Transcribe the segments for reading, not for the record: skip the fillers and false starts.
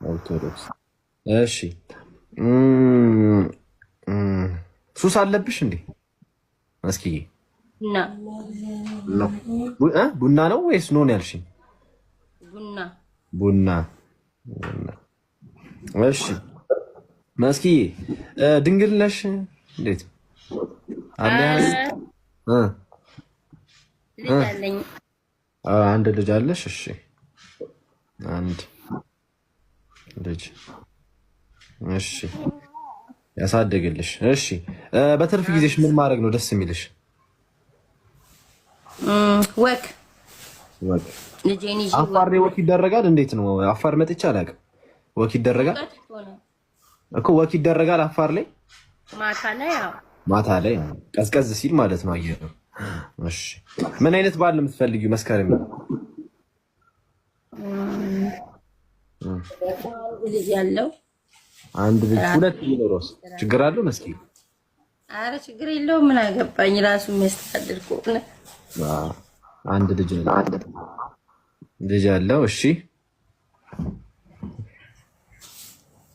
ኦርቶዶክስ። እሺ ሱስ አለብሽ እንዴ መስኪዬ? ቡና ነው ወይስ ኖ ነው ያልሽኝ? ቡና። እሺ መስኪዬ ድንግል ነሽ? እንዴት አንድ ልጅ አለሽ? እሺ አንድ ልጅ እሺ፣ ያሳደግልሽ። እሺ በትርፍ ጊዜሽ ምን ማድረግ ነው ደስ የሚልሽ? ወክ አፋር ላይ ወክ ይደረጋል? እንዴት ነው? አፋር መጥቼ አላውቅም። ወክ ይደረጋል እኮ ወክ ይደረጋል አፋር ላይ ማታ ላይ ቀዝቀዝ ሲል ማለት ነው አየር ነው። እሺ ምን አይነት በዓል ነው የምትፈልጊው መስከረም? ልጅ ያለው አንድ ልጅ ሁለት ቢኖርስ ችግር አለው መስኪ? አረ ችግር የለውም። ምን አገባኝ ራሱ የሚያስተዳድር ከሆነ አንድ ልጅ ነው ልጅ ያለው። እሺ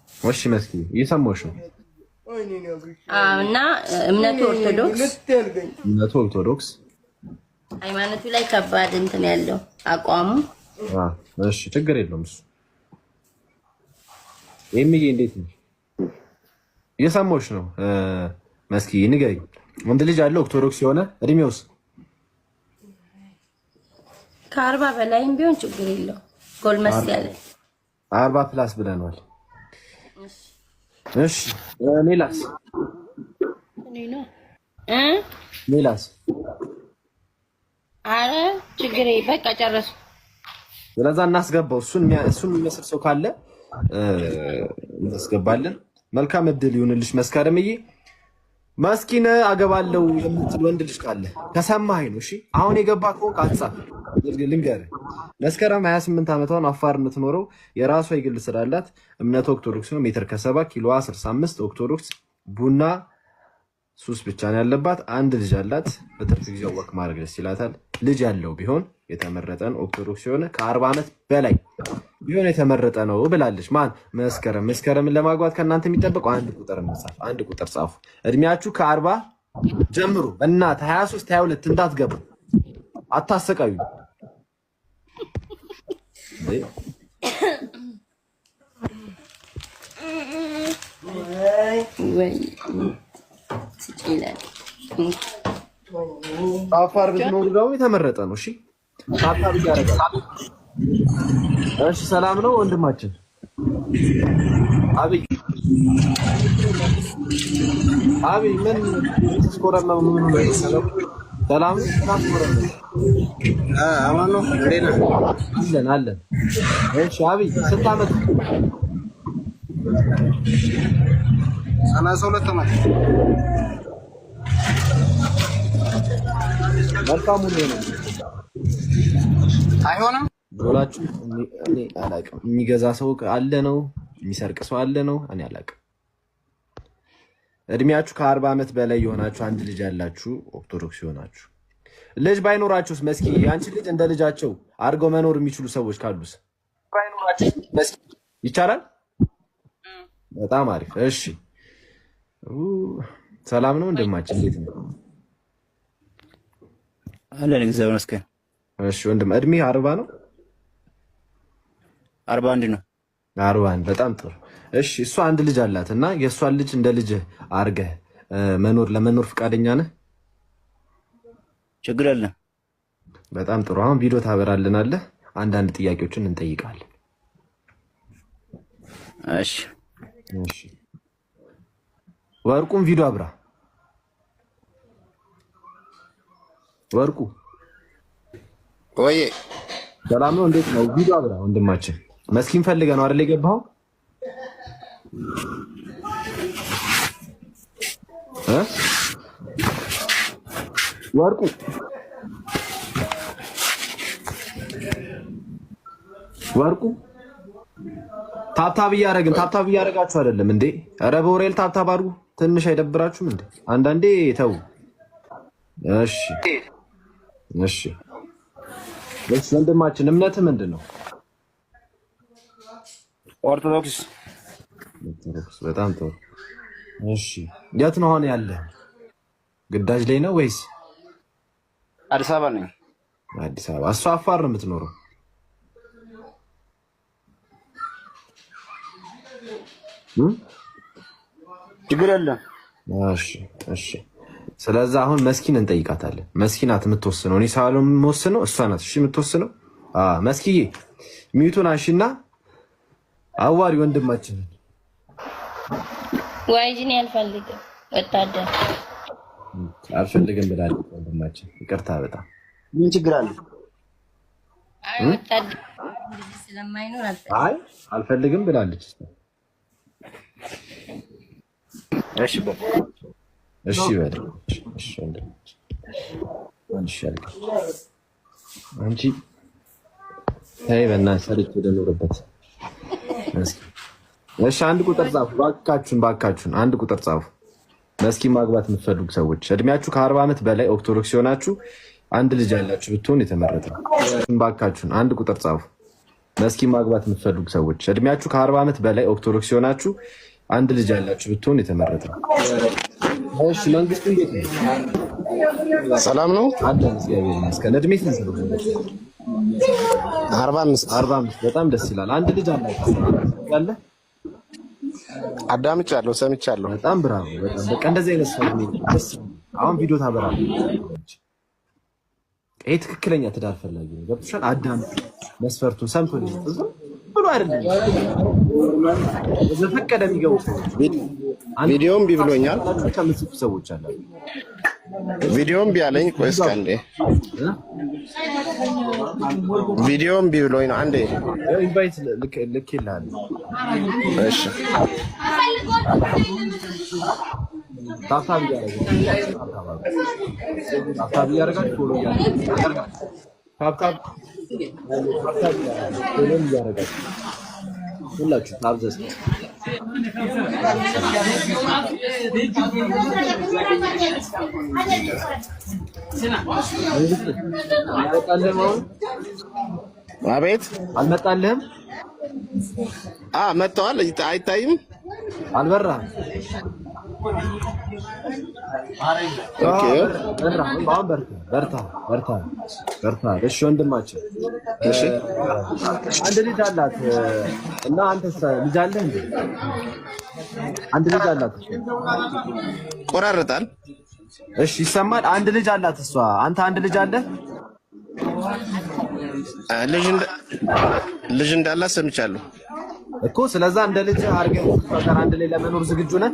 ወሽ መስኪ እየሰማሁሽ ነው። እና እምነቱ ኦርቶዶክስ ሃይማኖቱ ላይ ከባድ እንትን ያለው አቋሙ። እሺ ችግር የለውም እሱ። ኤሚዬ እንዴት ነው? እየሰማሁሽ ነው መስኪ ንገሪኝ። ወንድ ልጅ አለው ኦርቶዶክስ የሆነ እድሜውስ? ከ40 በላይም ቢሆን ችግር የለው። ጎልመስ ያለ 40 ፕላስ ብለናል። እሺ ሌላስ? ሌላስ? አረ ችግር በቃ ጨረሱ። ስለዛ እናስገባው። እሱን የሚመስል ሰው ካለ እናስገባለን። መልካም እድል ይሁንልሽ መስከረምዬ። መስኪን አገባለው የምትል ወንድ ልጅ ካለ ከሰማኸኝ ነው። እሺ አሁን የገባ ከሆንክ አትጻፍ። ልንገርህ መስከረም 28 ዓመቷን አፋር የምትኖረው የራሷ የግል ስራ አላት። እምነት ኦርቶዶክስ ነው። ሜትር ከ70 ኪሎዋ 65 ኦርቶዶክስ። ቡና ሱስ ብቻ ነው ያለባት። አንድ ልጅ አላት። በትርፍ ጊዜው ወክ ማድረግ ደስ ይላታል። ልጅ ያለው ቢሆን የተመረጠን ኦርቶዶክስ የሆነ ከ40 ዓመት በላይ ቢሆን የተመረጠ ነው ብላለች። ማን? መስከረምን ለማግባት ከእናንተ የሚጠበቀው አንድ ቁጥር ጻፉ። እድሜያችሁ ከ40 ጀምሩ። በእናት 23 22 እንዳትገቡ፣ አታሰቃዩ። አፋር ብትኖሩ ደግሞ የተመረጠ ነው። እሺ ታታብ ያደርጋል። እሺ ሰላም ነው ወንድማችን አብይ ምን ስኮረና ምን ነው? ሰላም አማን ነው አለን። እሺ አብይ ስንት ዓመት? 32 ዓመት። መልካሙ ነው አይሆንም ብላችሁ እኔ አላውቅም። የሚገዛ ሰው አለ ነው፣ የሚሰርቅ ሰው አለ ነው፣ እኔ አላውቅም። እድሜያችሁ ከ40 ዓመት በላይ የሆናችሁ አንድ ልጅ ያላችሁ ኦርቶዶክስ የሆናችሁ ልጅ ባይኖራችሁስ መስኪ አንቺ ልጅ እንደ ልጃቸው አድርገው መኖር የሚችሉ ሰዎች ካሉስ ይቻላል? በጣም አሪፍ። እሺ ሰላም ነው ወንድማችን፣ እንዴት ነው? አለን እግዚአብሔር ይመስገን። እሺ ወንድም እድሜ 40 ነው? 41 ነው። 41 በጣም ጥሩ። እሺ እሷ አንድ ልጅ አላት እና የእሷን ልጅ እንደ ልጅ አድርገህ ለመኖር ፈቃደኛ ነህ? ችግር የለም። በጣም ጥሩ። አሁን ቪዲዮ ታበራልናለህ፣ አንዳንድ ጥያቄዎችን እንጠይቃለን። እሺ ወርቁም ቪዲዮ አብራ። ወርቁ ወይ ሰላም ነው? እንዴት ነው? ቪዲዮ አብራ ወንድማችን። መስኪን ፈልገህ ነው አይደል የገባኸው? ወርቁ ታብታብ እያደረጋችሁ አይደለም እንዴ? ኧረ በወሬል ታብታብ አድርጉ። ትንሽ አይደብራችሁም እንዴ? አንዳንዴ ተው። እሺ ወንድማችን እምነትህ ምንድን ነው? ኦርቶዶክስ ኦርቶዶክስ በጣም ጥሩ። እሺ የት ነው አሁን ያለ? ግዳጅ ላይ ነው ወይስ አዲስ አበባ ነኝ? አዲስ አበባ። እሷ አፋር ነው የምትኖረው? ችግር የለም። እሺ እሺ። ስለዚህ አሁን መስኪን እንጠይቃታለን። መስኪ ናት የምትወስነው፣ እኔ ሳልሆን የምወስነው እሷ ናት። እሺ የምትወስነው። መስኪዬ ሚዩቱን አንሺና አዋሪ ወንድማችንን። ዋይጂን አልፈልግም፣ ወታደር አልፈልግም ብላለች። ወንድማችን ይቅርታ በጣም ምን ችግር አለ? አይ ወታደር ስለማይኖር አይ አልፈልግም ብላለች። እሺ በል እሺ በል እሺ ወንድማችን አንቺ ያልክ አንቺ ተይ በእናትሽ ሰርቼ ልኖርበት። እሺ አንድ ቁጥር ጻፉ ባካችሁን አንድ ቁጥር ጻፉ። መስኪ ማግባት የምትፈልጉ ሰዎች እድሜያችሁ ከ40 ዓመት በላይ ኦርቶዶክስ ሲሆናችሁ አንድ ልጅ ያላችሁ ብትሆን የተመረጠ ነው። ባካችሁን አንድ ቁጥር ጻፉ። መስኪ ማግባት የምትፈልጉ ሰዎች እድሜያችሁ ከ40 ዓመት በላይ ኦርቶዶክስ ሲሆናችሁ አንድ ልጅ ያላችሁ ብትሆን የተመረጠ ነው። እሺ መንግስቱ እንዴት ነው? ሰላም ነው አለ እግዚአብሔር ይመስገን። እድሜ ስንት ነው? 45 በጣም ደስ ይላል። አንድ ልጅ አለ አዳምጫለሁ፣ ሰምቻለሁ። በጣም ብራቮ። በጣም በቃ እንደዚህ አይነት ሰው ደስ አሁን ቪዲዮ ታበራለህ። ይሄ ትክክለኛ ትዳር ፈላጊ ነው። ገብቶሻል? አዳም መስፈርቱን ሰምቶ ነው ብሎ አይደለም ዘፈቀደ የሚገቡ ቪዲዮም ቢብሎኛል። ከምትጽፉ ሰዎች አለ ቪዲዮም ቢያለኝ ቆይ እስኪ አንዴ ቪዲዮም ቢብሎኝ ነው። አንዴ ኢንቫይት ልክ ይላል። እሺ ታሳቢ ያደርጋል ፎሎ ያደርጋል ታብታብ ያደርጋል ሁላችሁ ታብዘስ አቤት አልመጣልህም? መጥተዋል። አይታይም? አልበራህም? ኦኬ በርታ። እሺ ወንድማችን፣ እሺ አንድ ልጅ አላት እና አንተስ ልጅ አለህ እንዴ? አንድ ልጅ አላት። ቆራረጣል። እሺ ይሰማል። አንድ ልጅ አላት እሷ። አንተ አንድ ልጅ አለህ? ልጅ እንዳላት ሰምቻለሁ እኮ። ስለዛ እንደ ልጅ አድርገህ ፈቀር አንድ ላይ ለመኖር ዝግጁ ነህ?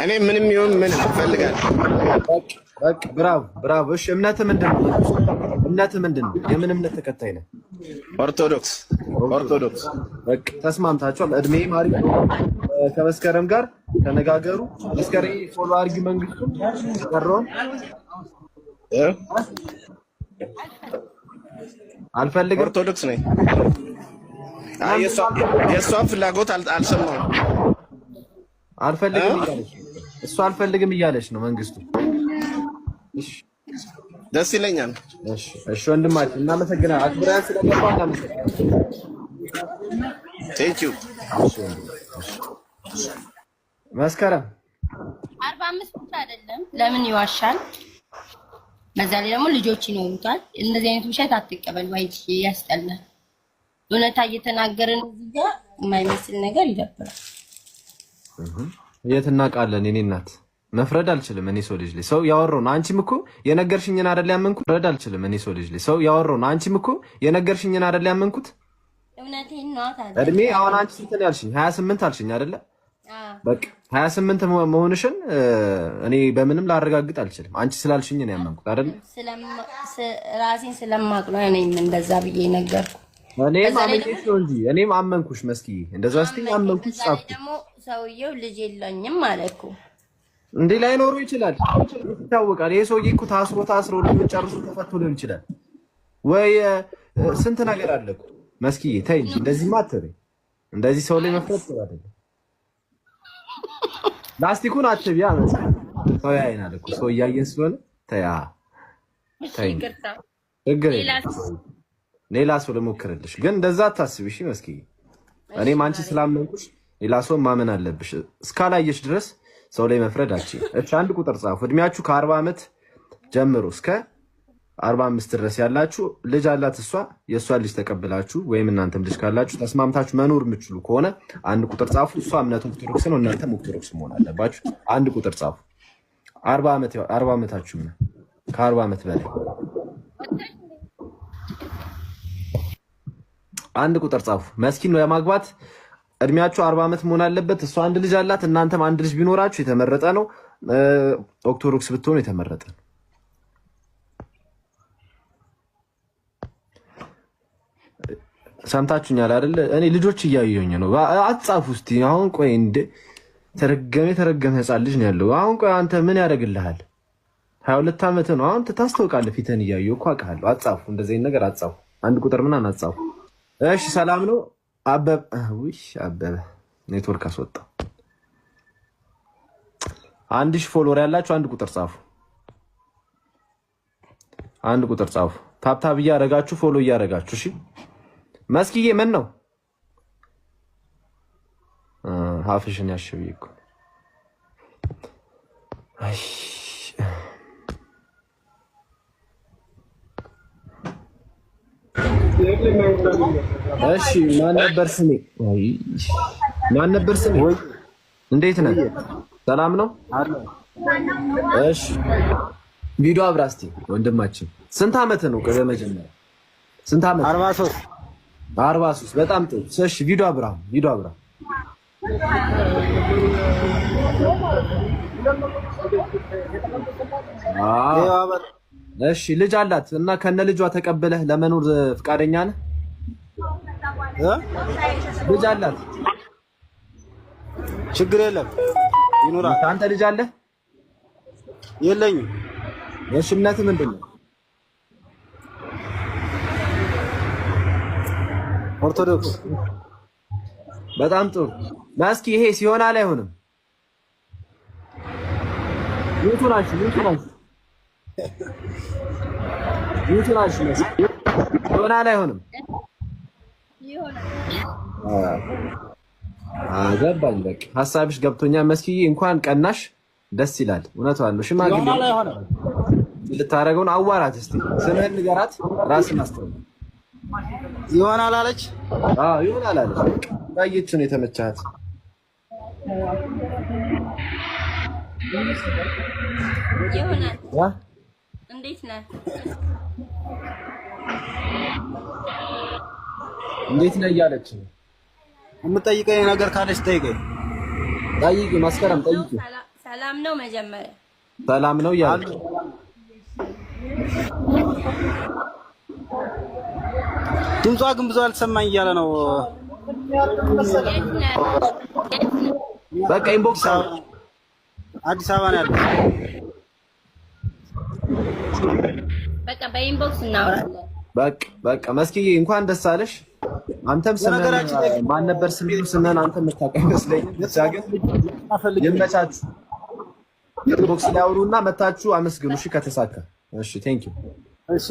እኔ ምንም ይሁን ምን እፈልጋለሁ። በቃ ብራቮ። እሺ እምነትህ ምንድን ነው? የምን እምነት ተከታይ ነህ? ኦርቶዶክስ። በቃ ተስማምታችኋል። እድሜ ማሪ ከመስከረም ጋር ተነጋገሩ። መስከረም ፎሎ አድርጊ መንግስቱን ተቀረውን አልፈልግም። ኦርቶዶክስ ነኝ። የእሷን ፍላጎት አልሰማሁም። አልፈልግም እያለች ነው መንግስቱ። ደስ ይለኛል። እሺ ወንድማችን እናመሰግናለን። አክብረን ስለገባ እናመሰግናለን። ቴንኪው። መስከረም 45 ብቻ አይደለም። ለምን ይዋሻል? በዛ ላይ ደግሞ ልጆች ይኖሩታል። እንደዚህ አይነት ውሸት አትቀበል። ወይ ያስጠላል። እውነታ እየተናገርን እዚህ ጋር የማይመስል ነገር ይደብራል። የት እናውቃለን? የኔ እናት መፍረድ አልችልም። እኔ ሰው ልጅ ላይ ሰው ያወራው ነው። አንቺም እኮ የነገርሽኝን አይደል ያመንኩት? መፍረድ አልችልም። እኔ ሰው ልጅ ላይ ሰው ያወራው ነው። አንቺም እኮ የነገርሽኝን አይደል ያመንኩት? እውነቴን ነው ታዲያ። እድሜ አሁን አንቺ ስንት ነው ያልሽኝ? 28 አልሽኝ አይደለ? በቃ 28 መሆንሽን እኔ በምንም ላረጋግጥ አልችልም። አንቺ ስላልሽኝ ነው ያመንኩት አይደል? ራሴን ስለማቅ ነው እኔም እንደዛ ብዬ ነገርኩ። እኔም አመንኩሽ መስኪ። እንደዛ ስትይ አመንኩሽ። ጻፍኩ ደግሞ ሰውየው ልጅ የለኝም አለኩ። እንዴ ላይኖሩ ይችላል፣ ይታወቃል። ይሄ ሰውዬ እኮ ታስሮ ልጅ ጨርሶ ተፈቶ ሊሆን ይችላል ወይ ስንት ነገር አለ እኮ መስኪዬ። ተይ እንጂ እንደዚህ ማተበይ እንደዚህ ሰው ላይ መፍረድ ጥሩ አይደለም። ላስቲኩን አትቢያ መስኪ። ሰው ያይናል እኮ ሰው እያየን ስለሆነ ተያ ሌላ ሰው ልሞክርልሽ፣ ግን እንደዛ አታስቢ እሺ መስኪዬ። እኔም አንቺ ስላመንኩሽ ሌላ ሰው ማመን አለብሽ። እስካላየሽ ድረስ ሰው ላይ መፍረድ አልችልም። እሺ አንድ ቁጥር ጻፉ። እድሜያችሁ ከ40 ዓመት ጀምሮ እስከ 45 ድረስ ያላችሁ ልጅ አላት እሷ፣ የእሷ ልጅ ተቀብላችሁ ወይም እናንተም ልጅ ካላችሁ ተስማምታችሁ መኖር የምትችሉ ከሆነ አንድ ቁጥር ጻፉ። እሷ እምነቱ ኦርቶዶክስ ነው፣ እናንተም ኦርቶዶክስ መሆን አለባችሁ። አንድ ቁጥር ጻፉ። 40 ዓመታችሁ ነው፣ ከ40 ዓመት በላይ አንድ ቁጥር ጻፉ። መስኪን ነው ለማግባት እድሜያችሁ 40 ዓመት መሆን አለበት። እሷ አንድ ልጅ አላት፣ እናንተም አንድ ልጅ ቢኖራችሁ የተመረጠ ነው። ኦርቶዶክስ ብትሆኑ የተመረጠ ነው። ሰምታችሁኛል አይደለ? እኔ ልጆች እያየሁኝ ነው። አትጻፉ እስቲ አሁን። ቆይ እንደ ተረገመ ህፃን ልጅ ነው ያለው። አሁን ቆይ አንተ ምን ያደርግልሃል? 22 ዓመት ነው አሁን። ታስታውቃለህ። ፊትህን እያየሁ እኮ አውቃለሁ። አትጻፉ፣ እንደዚህ ነገር አትጻፉ። አንድ ቁጥር ምናምን አትጻፉ። እሺ ሰላም ነው አበበ ኔትወርክ አስወጣ። 1000 ፎሎወር ያላችሁ አንድ ቁጥር ጻፉ። አንድ ቁጥር ጻፉ። ታብታብ እያደረጋችሁ ፎሎ እያደረጋችሁ። እሺ መስኪዬ ምን ነው ሀፍሽን ያሽብኝ እኮ። እሺ ማን ነበር ስሜ? እንዴት ነህ? ሰላም ነው? እሺ ቪዲዮ አብራ እስቲ ወንድማችን። ስንት ዓመት ነው? ቆይ በመጀመሪያ ስንት ዓመት? 43 በጣም ጥሩ። እሺ ቪዲዮ አብራ። እሺ ልጅ አላት እና ከነ ልጇ ተቀበለህ ለመኖር ፍቃደኛ ነህ? ልጅ አላት፣ ችግር የለም ይኖራል። አንተ ልጅ አለህ? የለኝም። እሺ እምነትህ ምንድን ነው? ኦርቶዶክስ። በጣም ጥሩ። ማስኪ ይሄ ሲሆናል አይሆንም? ይሁንላችሁ ይሆናል አይሆንም? ገባኝ። በቃ ሀሳብሽ ገብቶኛል መስኪዬ። እንኳን ቀናሽ፣ ደስ ይላል። እውነቷን ነው። ሽማግሌ ልታረገውን አዋራት እስቲ። ስምህን ንገራት፣ ራስን አስተውል። ይሆናል አለች። ይሆናል አለች። ባየች ነው የተመቻት። ይሆናል። እንዴት ነህ? እንዴት ነህ እያለች ነው። የምጠይቀኝ ነገር ካለች ጠይቀኝ። ጠይቂ መስከረም፣ ጠይቂ። ሰላም ነው? መጀመሪያ ሰላም ነው እያለች ድምጿ ግን ብዙ አልተሰማኝ እያለ ነው። በቃ ኢንቦክስ አዲስ አበባ ነው ያለው። በቃ በኢንቦክስ እናወራለን። በቃ መስኪዬ እንኳን ደስ አለሽ። አንተም ማን ነበር ስምህን አንተ የምታውቀው ይመስለኛል። ብቻ ግን ይመቻችሁ። ኢንቦክስ ላይ አውሩና መታችሁ አመስግኑ። እሺ ከተሳካ። እሺ ቴንክ ዩ። እሺ